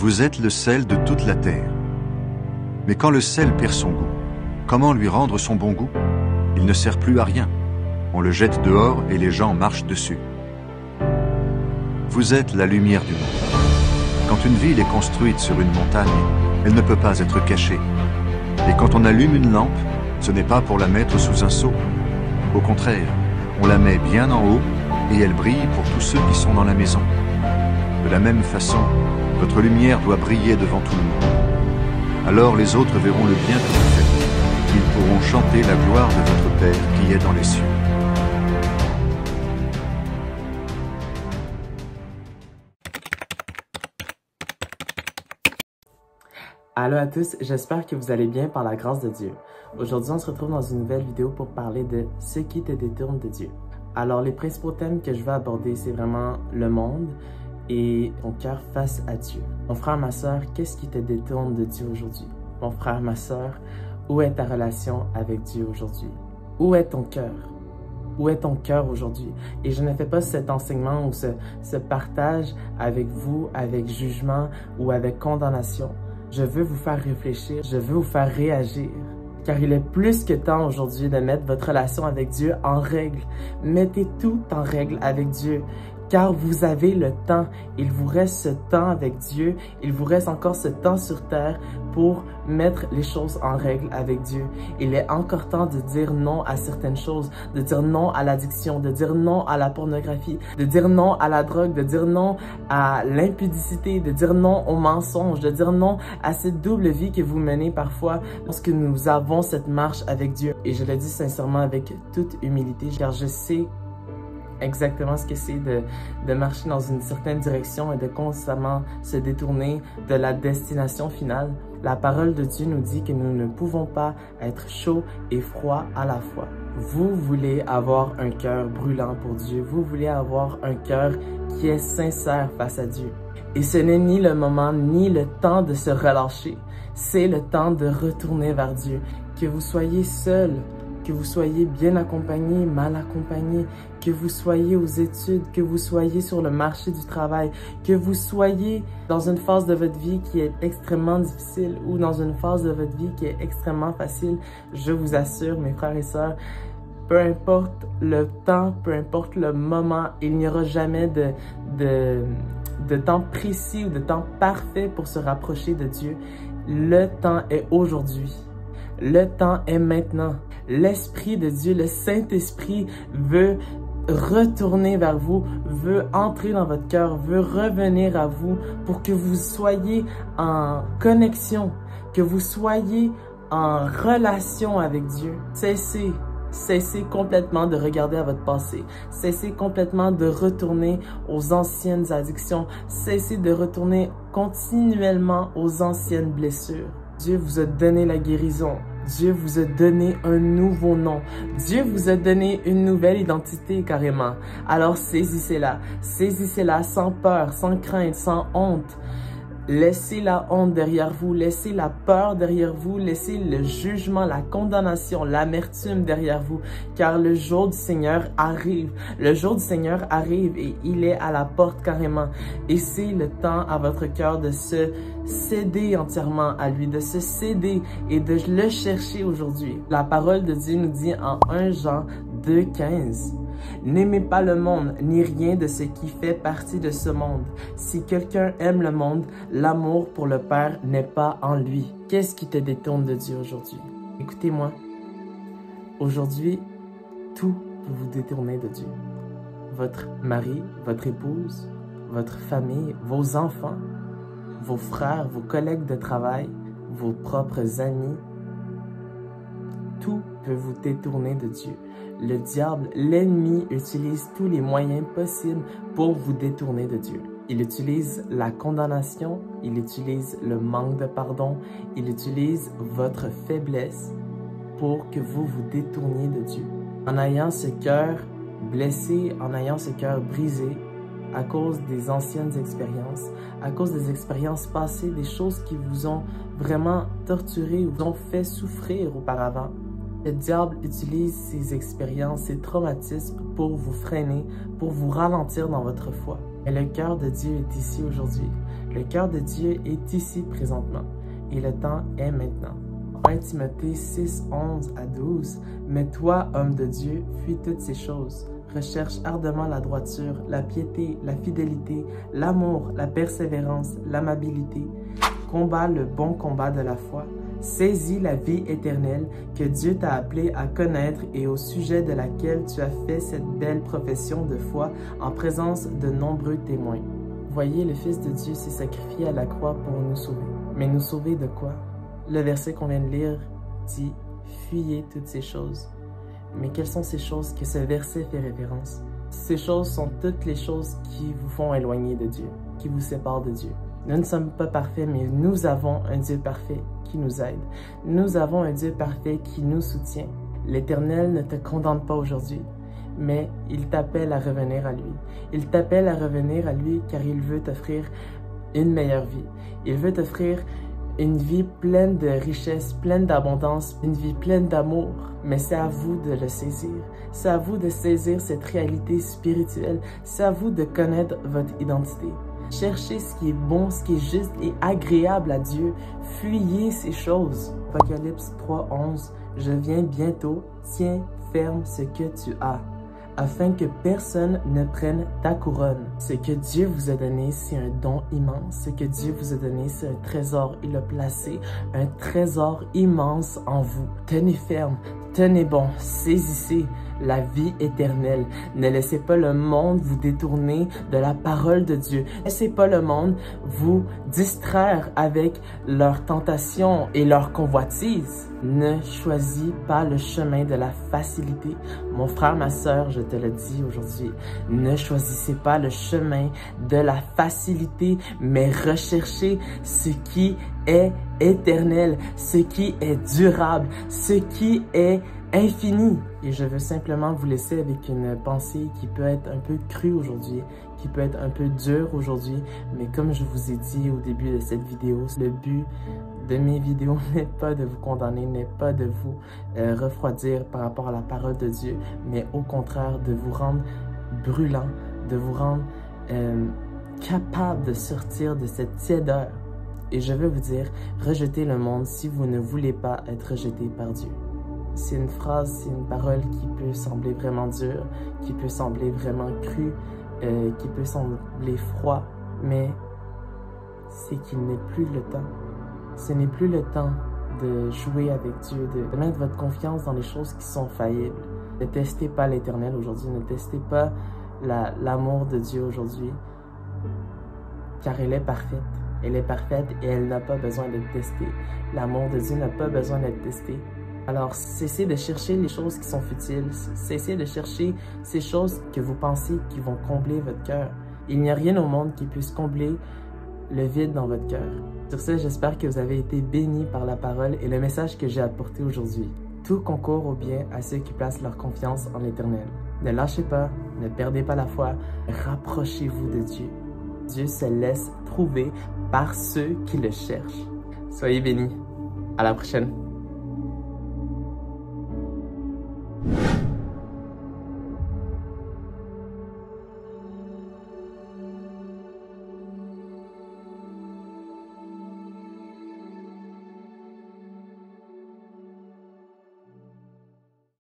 Vous êtes le sel de toute la terre. Mais quand le sel perd son goût, comment lui rendre son bon goût? Il ne sert plus à rien. On le jette dehors et les gens marchent dessus. Vous êtes la lumière du monde. Quand une ville est construite sur une montagne, elle ne peut pas être cachée. Et quand on allume une lampe, ce n'est pas pour la mettre sous un seau. Au contraire, on la met bien en haut et elle brille pour tous ceux qui sont dans la maison. De la même façon, votre lumière doit briller devant tout le monde. Alors les autres verront le bien que vous faites. Ils pourront chanter la gloire de votre Père qui est dans les cieux. Allô à tous, j'espère que vous allez bien par la grâce de Dieu. Aujourd'hui, on se retrouve dans une nouvelle vidéo pour parler de ce qui te détourne de Dieu. Alors, les principaux thèmes que je vais aborder, c'est vraiment le monde et ton cœur face à Dieu. Mon frère, ma soeur, qu'est-ce qui te détourne de Dieu aujourd'hui? Mon frère, ma soeur, où est ta relation avec Dieu aujourd'hui? Où est ton cœur? Où est ton cœur aujourd'hui? Et je ne fais pas cet enseignement ou ce partage avec vous, avec jugement ou avec condamnation. Je veux vous faire réfléchir, je veux vous faire réagir. Car il est plus que temps aujourd'hui de mettre votre relation avec Dieu en règle. Mettez tout en règle avec Dieu. Car vous avez le temps, il vous reste ce temps avec Dieu, il vous reste encore ce temps sur terre pour mettre les choses en règle avec Dieu. Il est encore temps de dire non à certaines choses, de dire non à l'addiction, de dire non à la pornographie, de dire non à la drogue, de dire non à l'impudicité, de dire non au mensonge, de dire non à cette double vie que vous menez parfois lorsque nous avons cette marche avec Dieu. Et je le dis sincèrement avec toute humilité, car je sais exactement ce que c'est de marcher dans une certaine direction et de constamment se détourner de la destination finale. La parole de Dieu nous dit que nous ne pouvons pas être chaud et froid à la fois. Vous voulez avoir un cœur brûlant pour Dieu. Vous voulez avoir un cœur qui est sincère face à Dieu. Et ce n'est ni le moment ni le temps de se relâcher. C'est le temps de retourner vers Dieu. Que vous soyez seul, que vous soyez bien accompagné, mal accompagné, que vous soyez aux études, que vous soyez sur le marché du travail, que vous soyez dans une phase de votre vie qui est extrêmement difficile ou dans une phase de votre vie qui est extrêmement facile, je vous assure, mes frères et sœurs, peu importe le temps, peu importe le moment, il n'y aura jamais de temps précis ou de temps parfait pour se rapprocher de Dieu. Le temps est aujourd'hui. Le temps est maintenant. L'Esprit de Dieu, le Saint-Esprit veut retourner vers vous, veut entrer dans votre cœur, veut revenir à vous pour que vous soyez en connexion, que vous soyez en relation avec Dieu. Cessez complètement de regarder à votre passé. Cessez complètement de retourner aux anciennes addictions. Cessez de retourner continuellement aux anciennes blessures. Dieu vous a donné la guérison. Dieu vous a donné un nouveau nom. Dieu vous a donné une nouvelle identité carrément. Alors saisissez-la. Saisissez-la sans peur, sans crainte, sans honte. Laissez la honte derrière vous, laissez la peur derrière vous, laissez le jugement, la condamnation, l'amertume derrière vous, car le jour du Seigneur arrive. Le jour du Seigneur arrive et il est à la porte carrément. Et c'est le temps à votre cœur de se céder entièrement à lui, de se céder et de le chercher aujourd'hui. La parole de Dieu nous dit en 1 Jean 2,15. N'aimez pas le monde, ni rien de ce qui fait partie de ce monde. Si quelqu'un aime le monde, l'amour pour le Père n'est pas en lui. Qu'est-ce qui te détourne de Dieu aujourd'hui? Écoutez-moi. Aujourd'hui, tout peut vous détourner de Dieu. Votre mari, votre épouse, votre famille, vos enfants, vos frères, vos collègues de travail, vos propres amis. Tout peut vous détourner de Dieu. Le diable, l'ennemi, utilise tous les moyens possibles pour vous détourner de Dieu. Il utilise la condamnation, il utilise le manque de pardon, il utilise votre faiblesse pour que vous vous détourniez de Dieu. En ayant ce cœur blessé, en ayant ce cœur brisé, à cause des anciennes expériences, à cause des expériences passées, des choses qui vous ont vraiment torturé ou vous ont fait souffrir auparavant, le diable utilise ces expériences, ces traumatismes pour vous freiner, pour vous ralentir dans votre foi. Mais le cœur de Dieu est ici aujourd'hui. Le cœur de Dieu est ici présentement et le temps est maintenant. 1 Timothée 6, 11 à 12. Mais toi, homme de Dieu, fuis toutes ces choses. Recherche ardemment la droiture, la piété, la fidélité, l'amour, la persévérance, l'amabilité. Combat le bon combat de la foi. Saisis la vie éternelle que Dieu t'a appelé à connaître et au sujet de laquelle tu as fait cette belle profession de foi en présence de nombreux témoins. Voyez, le Fils de Dieu s'est sacrifié à la croix pour nous sauver. Mais nous sauver de quoi? Le verset qu'on vient de lire dit « Fuyez toutes ces choses ». Mais quelles sont ces choses que ce verset fait référence? Ces choses sont toutes les choses qui vous font éloigner de Dieu, qui vous séparent de Dieu. Nous ne sommes pas parfaits, mais nous avons un Dieu parfait qui nous aide. Nous avons un Dieu parfait qui nous soutient. L'Éternel ne te condamne pas aujourd'hui, mais il t'appelle à revenir à lui. Il t'appelle à revenir à lui car il veut t'offrir une meilleure vie. Il veut t'offrir une vie pleine de richesse, pleine d'abondance, une vie pleine d'amour. Mais c'est à vous de le saisir. C'est à vous de saisir cette réalité spirituelle. C'est à vous de connaître votre identité. Cherchez ce qui est bon, ce qui est juste et agréable à Dieu. Fuyez ces choses. Apocalypse 3:11. Je viens bientôt. Tiens ferme ce que tu as, afin que personne ne prenne ta couronne. Ce que Dieu vous a donné, c'est un don immense. Ce que Dieu vous a donné, c'est un trésor. Il a placé un trésor immense en vous. Tenez ferme, tenez bon, saisissez la vie éternelle. Ne laissez pas le monde vous détourner de la parole de Dieu. Ne laissez pas le monde vous distraire avec leurs tentations et leurs convoitises. Ne choisis pas le chemin de la facilité. Mon frère, ma sœur, je te le dis aujourd'hui, ne choisissez pas le chemin de la facilité, mais recherchez ce qui est éternel, ce qui est durable, ce qui est infini. Et je veux simplement vous laisser avec une pensée qui peut être un peu crue aujourd'hui, qui peut être un peu dure aujourd'hui, mais comme je vous ai dit au début de cette vidéo, le but de mes vidéos n'est pas de vous condamner, n'est pas de vous refroidir par rapport à la parole de Dieu, mais au contraire de vous rendre brûlant, de vous rendre capable de sortir de cette tiédeur. Et je veux vous dire, rejetez le monde si vous ne voulez pas être rejeté par Dieu. C'est une phrase, c'est une parole qui peut sembler vraiment dure, qui peut sembler vraiment crue, qui peut sembler froid, mais c'est qu'il n'est plus le temps. Ce n'est plus le temps de jouer avec Dieu, de mettre votre confiance dans les choses qui sont faillibles. Ne testez pas l'Éternel aujourd'hui, ne testez pas l'amour de Dieu aujourd'hui, car elle est parfaite. Elle est parfaite et elle n'a pas besoin d'être testée. L'amour de Dieu n'a pas besoin d'être testé. Alors, cessez de chercher les choses qui sont futiles. Cessez de chercher ces choses que vous pensez qui vont combler votre cœur. Il n'y a rien au monde qui puisse combler le vide dans votre cœur. Sur ce, j'espère que vous avez été bénis par la parole et le message que j'ai apporté aujourd'hui. Tout concourt au bien à ceux qui placent leur confiance en l'Éternel. Ne lâchez pas, ne perdez pas la foi, rapprochez-vous de Dieu. Dieu se laisse trouver par ceux qui le cherchent. Soyez bénis. À la prochaine.